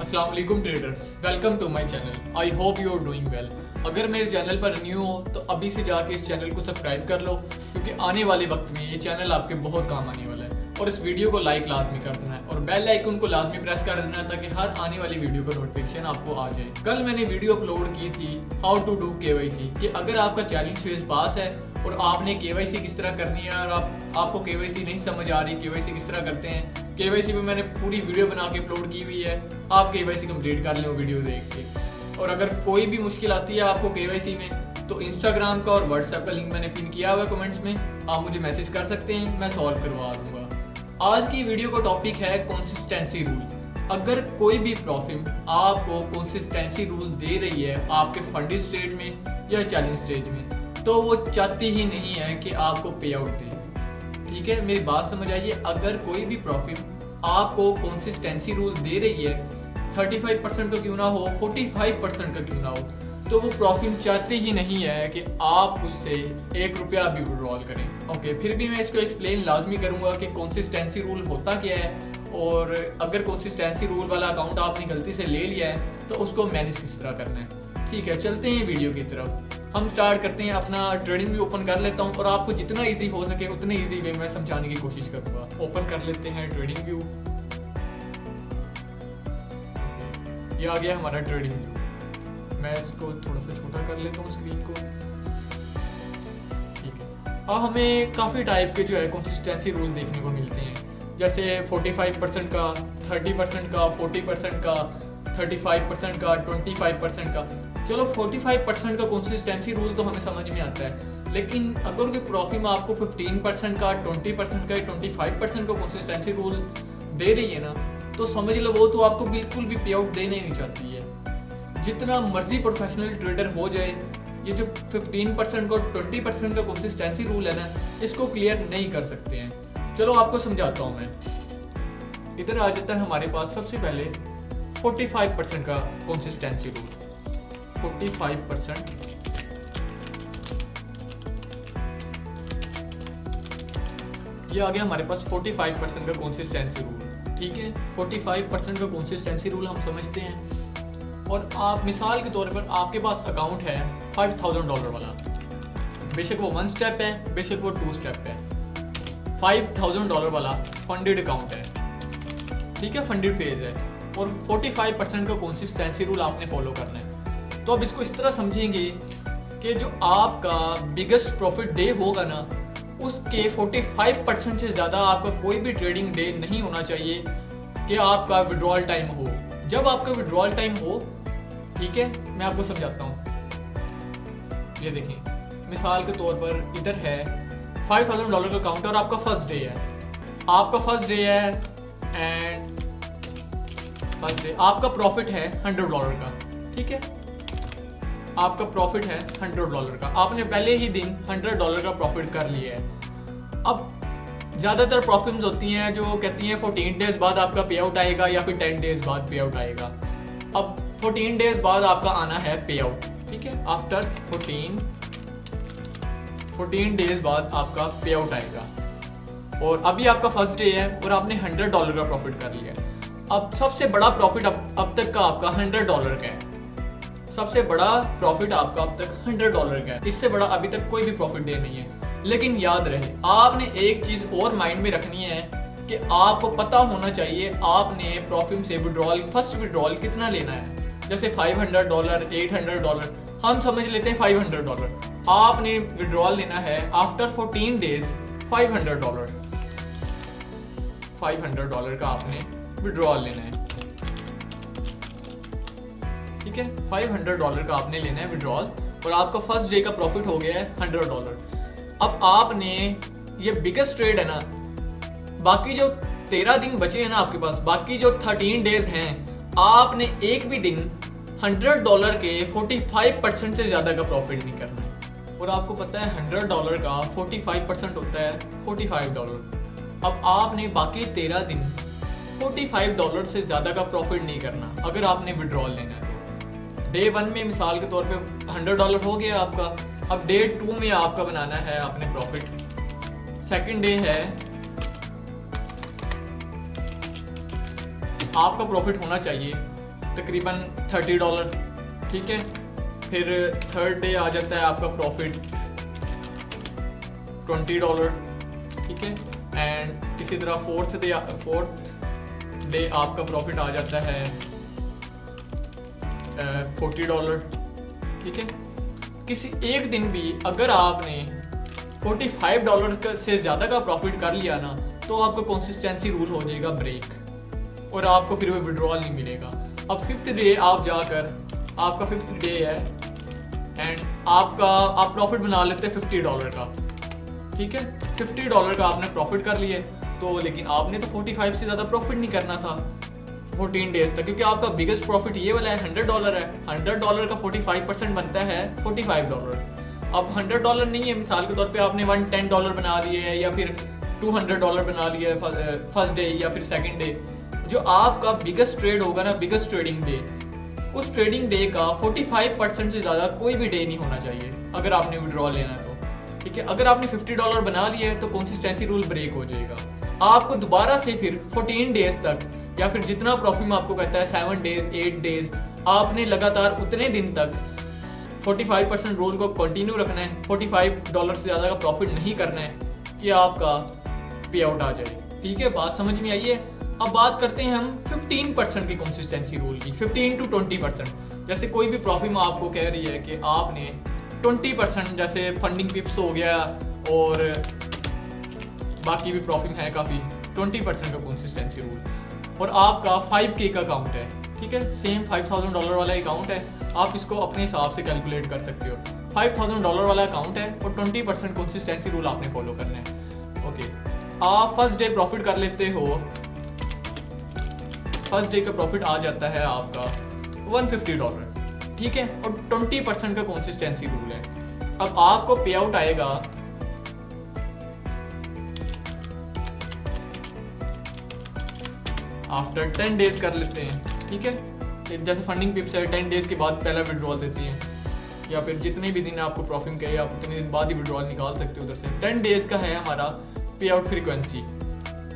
अस्सलाम वालेकुम traders, welcome to my channel. I hope you are doing well. अगर मेरे चैनल पर न्यू हो तो अभी से जाके इस चैनल को सब्सक्राइब कर लो, क्योंकि आने वाले वक्त में ये चैनल आपके बहुत काम आने वाला है। और इस वीडियो को लाइक लाजमी कर देना है और बेल आइकन को लाजमी प्रेस कर देना है ताकि हर आने वाली वीडियो का नोटिफिकेशन आपको आ जाए। कल मैंने वीडियो अपलोड की थी हाउ टू डू KYC कि अगर आपका चैलेंज फेज पास है और आपने KYC किस तरह करनी है और आपको KYC नहीं समझ आ रही, KYC किस तरह करते हैं, KYC पे मैंने पूरी वीडियो बना के अपलोड की हुई है। आप KYC कंप्लीट कर लें वो वीडियो देख के। और अगर कोई भी मुश्किल आती है आपको KYC में तो इंस्टाग्राम का और व्हाट्सएप का लिंक मैंने पिन किया हुआ है कमेंट्स में, आप मुझे मैसेज कर सकते हैं, मैं सॉल्व करवा दूंगा। आज की वीडियो का टॉपिक है कंसिस्टेंसी रूल। अगर कोई भी प्रॉफिट आपको कंसिस्टेंसी रूल दे रही है आपके फंडेड स्टेज में या चैलेंज स्टेज में, तो वो चाहती ही नहीं है कि आपको पे आउट दे। ठीक है, मेरी बात समझ आइए। अगर कोई भी प्रॉफिट आपको कंसिस्टेंसी रूल दे रही है, 35% का क्यों ना हो, 45% का क्यों ना हो, तो वो प्रॉफिट चाहते ही नहीं है कि आप उससे 1 रुपया भी विड्रॉल करें। ओके, फिर भी मैं इसको एक्सप्लेन लाजमी करूंगा कि कंसिस्टेंसी रूल होता क्या है, और अगर कंसिस्टेंसी रूल वाला अकाउंट आपने गलती से ले लिया है तो उसको मैनेज किस तरह करना है। ठीक है, चलते हैं वीडियो की तरफ। हम स्टार्ट करते हैं। अपना ट्रेडिंग व्यू ओपन कर लेता हूं और आपको जितना इजी हो सके उतने इजी वे में समझाने की कोशिश करूंगा। ओपन कर लेते हैं ट्रेडिंग व्यू। ये आ गया हमारा ट्रेडिंग व्यू। मैं इसको थोड़ा सा छोटा कर लेता हूँ स्क्रीन को। ठीक है, अब हमें काफ़ी टाइप के जो है कंसिस्टेंसी रूल देखने को मिलते हैं, जैसे 45% का, 30% का, 40% का, 35% का, 25% का। चलो 45% का कंसिस्टेंसी रूल तो हमें समझ में आता है, लेकिन अगर कोई प्रॉफिट में आपको 15% का, 20% का, 25% का कंसिस्टेंसी रूल दे रही है ना, तो समझ लो वो तो आपको बिल्कुल भी पे आउट देना ही नहीं चाहती है। जितना मर्जी प्रोफेशनल ट्रेडर हो जाए, ये जो 15% का 20% का कंसिस्टेंसी रूल है ना, इसको क्लियर नहीं कर सकते हैं। चलो आपको समझाता हूँ मैं। इधर आ जाता है हमारे पास सबसे पहले 45% का कंसिस्टेंसी रूल। 45%, ये आ गया हमारे पास 45% का कंसिस्टेंसी रूल। ठीक है, 45% का कंसिस्टेंसी रूल हम समझते हैं। और आप मिसाल के तौर पर आपके पास अकाउंट है $5000 वाला, बेशक वो 1 स्टेप है, बेशक वो 2 स्टेप है। $5000 वाला फंडेड अकाउंट है, ठीक है, फंडेड फेज है, और 45% का कंसिस्टेंसी रूल आपने फॉलो करना है। तो अब इसको इस तरह समझेंगे कि जो आपका बिगेस्ट प्रॉफिट डे होगा ना, उसके 45% से ज़्यादा आपका कोई भी ट्रेडिंग डे नहीं होना चाहिए कि आपका विड्रॉल टाइम हो। जब आपका विड्रॉल टाइम हो, ठीक है, मैं आपको समझाता हूँ। ये देखें, मिसाल के तौर पर इधर है $5000 का अकाउंट और आपका फर्स्ट डे है। आपका फर्स्ट डे है एंड फर्स्ट डे आपका प्रॉफिट है $100 का। ठीक है, आपका प्रॉफिट है $100 का। आपने पहले ही दिन $100 का प्रॉफिट कर लिया है। अब ज़्यादातर प्रॉफिट्स होती हैं जो कहती हैं 14 डेज बाद आपका पे आउट आएगा या फिर 10 डेज बाद पे आउट आएगा। अब 14 डेज बाद आपका आना है पे आउट। ठीक है, आफ्टर 14 डेज बाद आपका पे आउट आएगा। और अभी आपका फर्स्ट डे है और आपने $100 का प्रॉफिट कर लिया। अब सबसे बड़ा प्रॉफिट अब तक का आपका $100 का है। सबसे बड़ा प्रॉफिट आपका अब तक $100 का है। इससे बड़ा अभी तक कोई भी प्रॉफिट डे नहीं है। लेकिन याद रहे, आपने एक चीज़ और माइंड में रखनी है कि आपको पता होना चाहिए आपने प्रॉफिट से विड्रॉल, फर्स्ट विड्रॉल कितना लेना है। जैसे $500, $800, हम समझ लेते हैं $500। आपने विड्रॉल लेना है आफ्टर 14 डेज $500। $500 का आपने विड्रॉल लेना है। ठीक है, $500 का आपने लेना है विड्रॉल और आपका फर्स्ट डे का प्रॉफिट हो गया है $100। अब आपने ये बिगेस्ट ट्रेड है ना, बाकी जो 13 दिन बचे हैं ना आपके पास, बाकी जो 13 डेज हैं, आपने एक भी दिन $100 के 45% से ज़्यादा का प्रॉफिट नहीं करना है। और आपको पता है $100 का 45% होता है $45। अब आपने बाकी 13 दिन $45 से ज़्यादा का प्रॉफिट नहीं करना अगर आपने विड्रॉल लेना है तो। डे 1 में मिसाल के तौर पे $100 हो गया आपका। अब डे 2 में आपका बनाना है आपने प्रॉफिट। सेकंड डे है, आपका प्रॉफिट होना चाहिए तकरीबन $30, ठीक है। फिर थर्ड डे आ जाता है आपका प्रॉफिट $20, ठीक है। एंड इसी तरह फोर्थ डे आपका प्रॉफिट आ जाता है $40, ठीक है। किसी एक दिन भी अगर आपने $45 से ज़्यादा का प्रॉफिट कर लिया ना, तो आपका कंसिस्टेंसी रूल हो जाएगा ब्रेक और आपको फिर वो विड्रॉल नहीं मिलेगा। अब फिफ्थ डे आप जाकर, आपका फिफ्थ डे है एंड आप प्रॉफिट बना लेते हैं $50 का, ठीक है। $50 का आपने प्रॉफिट कर लिए, तो लेकिन आपने तो 45 से ज़्यादा प्रॉफिट नहीं करना था 14 डेज तक, क्योंकि आपका बिगेस्ट प्रॉफिट ये वाला है, $100 है। $100 का 45% बनता है $45। अब $100 नहीं है, मिसाल के तौर पे आपने $110 बना लिए है या फिर $200 बना लिया है फर्स्ट डे या फिर सेकंड डे। जो आपका बिगेस्ट ट्रेड होगा ना, बिगेस्ट ट्रेडिंग डे, उस ट्रेडिंग डे का 45% से ज़्यादा कोई भी डे नहीं होना चाहिए अगर आपने विड्रॉल लेना है तो, ठीक है। अगर आपने $50 बना लिया है तो कंसिस्टेंसी रूल ब्रेक हो जाएगा। आपको दोबारा से फिर 14 डेज तक या फिर जितना प्रॉफिट आपको कहता है 7 डेज 8 डेज, आपने लगातार उतने दिन तक 45% रूल को कंटिन्यू रखना है। $45 से ज़्यादा का प्रॉफिट नहीं करना है कि आपका पे आउट आ जाए, ठीक है। बात समझ में आई है। अब बात करते हैं हम 15% की कंसिस्टेंसी रूल की, 15 to 20%। जैसे कोई भी प्रॉफिट आपको कह रही है कि आपने 20%, जैसे फंडिंग पिप्स हो गया और बाकी भी प्रॉफिट है काफ़ी, 20% का कंसिस्टेंसी रूल। और आपका 5K का अकाउंट है, ठीक है, सेम $5,000 वाला अकाउंट है, आप इसको अपने हिसाब से कैलकुलेट कर सकते हो। $5,000 वाला अकाउंट है और 20% कंसिस्टेंसी रूल आपने फॉलो करना है, ओके। आप फर्स्ट डे प्रॉफिट कर लेते हो, फर्स्ट डे का प्रॉफिट आ जाता है आपका $150, ठीक है, और 20% का कंसिस्टेंसी रूल है। अब आपको पे आउट आएगा आफ्टर 10 डेज कर लेते हैं, ठीक है। जैसे फंडिंग पिप्स है 10 डेज के बाद पहला विड्रॉल देती हैं, या फिर जितने भी दिन आपको प्रॉफिट कहे आप उतने दिन बाद ही विड्रॉल निकाल सकते हो उधर से। 10 डेज का है हमारा पे out frequency,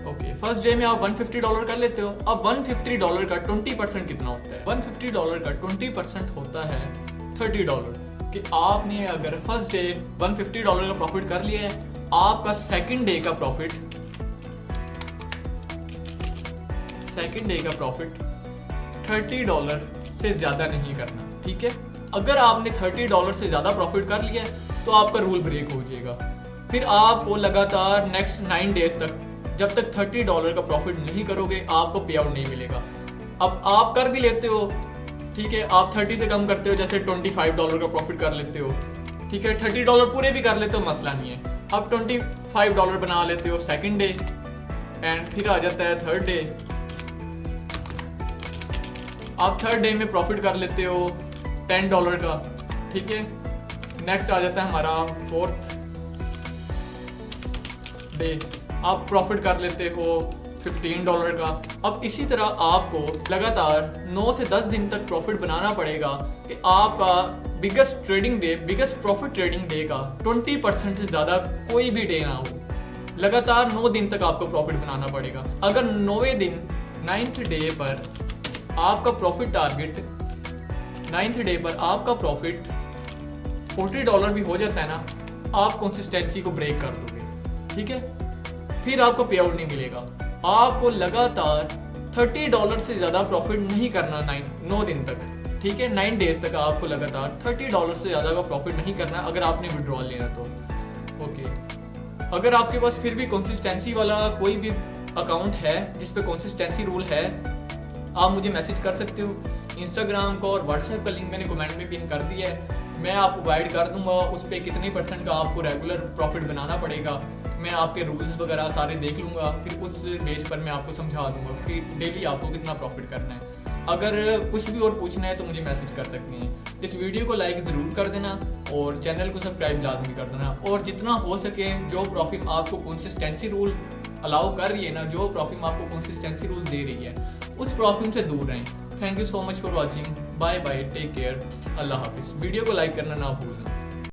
okay. First day में आप $150 कर लेते हो। अब $150 का 20% कितना होता है? $150 का 20% होता है $30, कि आपने अगर फर्स्ट डे $150 का प्रॉफिट कर लिया है, आपका सेकंड डे का प्रॉफिट $30 से ज़्यादा नहीं करना, ठीक है। अगर आपने $30 से ज़्यादा प्रॉफिट कर लिया है तो आपका रूल ब्रेक हो जाएगा। फिर आपको लगातार नेक्स्ट 9 डेज तक, जब तक $30 का प्रॉफिट नहीं करोगे, आपको पे आउट नहीं मिलेगा। अब आप कर भी लेते हो, ठीक है, आप 30 से कम करते हो, जैसे $25 का प्रॉफिट कर लेते हो, ठीक है, $30 पूरे भी कर लेते हो, मसला नहीं है। अब $25 बना लेते हो सेकंड डे एंड फिर आ जाता है थर्ड डे। आप थर्ड डे में प्रॉफिट कर लेते हो $10 का, ठीक है। नेक्स्ट आ जाता है हमारा फोर्थ डे, आप प्रॉफिट कर लेते हो $15 का। अब इसी तरह आपको लगातार 9 से 10 दिन तक प्रॉफिट बनाना पड़ेगा कि आपका biggest trading day, biggest profit trading day का 20% से ज़्यादा कोई भी डे ना हो। लगातार 9 दिन तक आपको प्रॉफिट बनाना पड़ेगा। अगर 9वें दिन 9th डे पर आपका प्रॉफिट टारगेट, 9th डे पर आपका प्रॉफिट $40 भी हो जाता है ना, आप कंसिस्टेंसी को ब्रेक कर दोगे, ठीक है। फिर आपको पे आउट नहीं मिलेगा। आपको लगातार $30 से ज़्यादा प्रॉफिट नहीं करना 9 दिन तक, ठीक है। 9 डेज तक आपको लगातार $30 से ज़्यादा का प्रॉफिट नहीं करना अगर आपने विड्रॉल लेना तो, ओके। अगर आपके पास फिर भी कंसिस्टेंसी वाला कोई भी अकाउंट है जिस पे कंसिस्टेंसी रूल है, आप मुझे मैसेज कर सकते हो। इंस्टाग्राम का और व्हाट्सएप का लिंक मैंने कमेंट में पिन कर दिया है, मैं आपको गाइड कर दूंगा उस पर कितने % का आपको रेगुलर प्रॉफिट बनाना पड़ेगा। मैं आपके रूल्स वगैरह सारे देख लूँगा, फिर उस बेस पर मैं आपको समझा दूंगा कि डेली आपको कितना प्रॉफिट करना है। अगर कुछ भी और पूछना है तो मुझे मैसेज कर सकते हैं। इस वीडियो को लाइक ज़रूर कर देना और चैनल को सब्सक्राइब लाजमी कर देना, और जितना हो सके जो प्रॉफिट आपको कंसिस्टेंसी रूल अलाउ कर रही है ना, जो प्रॉफिट आपको कंसिस्टेंसी रूल दे रही है, उस प्रॉफिट से दूर रहें। Thank you so much for watching, bye bye, take care, अल्लाह हाफिज़। वीडियो को लाइक करना ना भूलना।